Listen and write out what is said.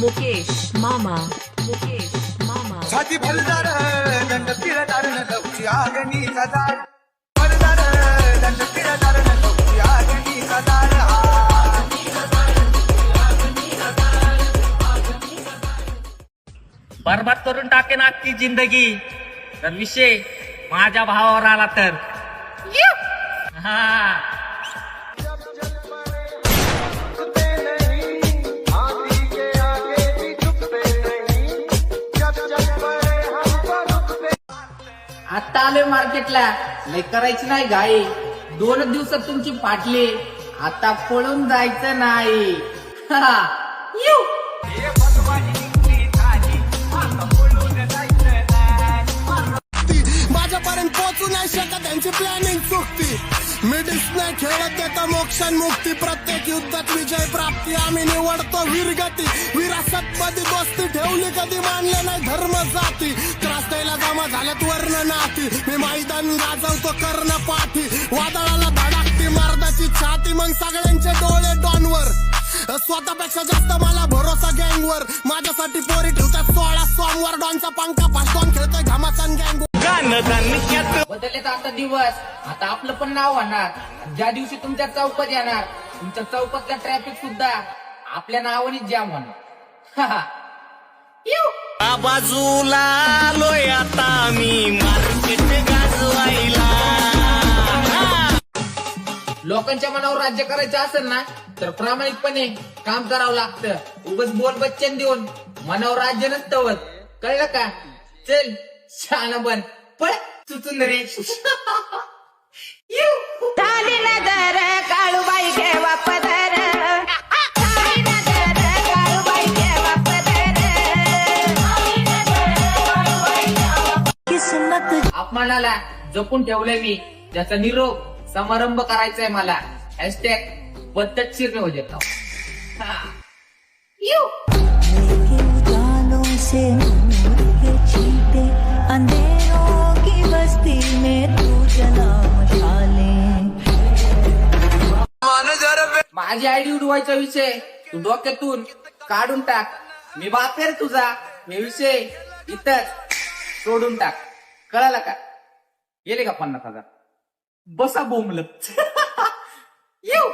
मुकेश मामा मुकेश मामा छाती फलदार दंड फिरदार नकवची आगनी सदार फलदार दंड फिरदार नकवची आगनी सदार बरबाद करून टाकेन आजची जिंदगी तर विषय माझ्या भावावर आला तर हा आता आले मार्केटला लय करायची नाही घाई 2 दिवसात तुमची फाटली आता पळून जायचं नाही येऊ माझ्यापर्यंत पोहोचू नाही शकत त्यांची प्लॅनिंग चुकती मी नाही खेळत देतो मोक्षण मुक्ती प्रत्येक युद्धात विजय प्राप्ती आम्ही निवडतो वीरगती विरासत मध्ये दोस्ती ठेवली कधी मानले नाही धर्म जाती त्रास द्यायला जमा झाल्यात वर्ण नाती मी मैदान गाजवतो कर्ण पाठी वादळाला धडाकती मर्दाची छाती मग सगळ्यांचे डोळे डॉनवर स्वतःपेक्षा जास्त मला भरोसा गँगवर माझ्यासाठी पोरी ठेवतात 16 सोमवार डॉनचा पंखा फास्टॉन खेळतोय घमासान गँग बदललेत आता दिवस आता आपलं पण नाव होणार ज्या दिवशी तुमच्या चौकात येणार तुमच्या चौकातला ट्रॅफिक सुद्धा आपल्या नावानेच जाम होणार येऊ बाजूला आलोय आता मी मार्केट गाजवायला लोकांच्या मनावर राज्य करायचं असेल ना तर प्रामाणिकपणे काम करावं लागतं उगाच बोल बच्चन देऊन मनावर राज्य नसतं होत कळलं का चल शान बन पळ चुचून रे झाली नजर काळूबाई घेवा पदर झाली नजर काळूबाई घेवा पदर किस्मत अपमानाला जपून ठेवलंय मी ज्याचा निरोप समारंभ करायचाय मला हॅशटॅग पद्धतशीर हो देतो के उजालों से नूर के छींटे अंधेरों की बस्ती में तू जला मशाले माझी आयडी उडवायचा विषय तू डोक्यातून काढून टाक मी बाप आहे रे तुझा मी विषय इथंच सोडून टाक कळाला का गेले का 50,000 बसा बोंबलत येऊ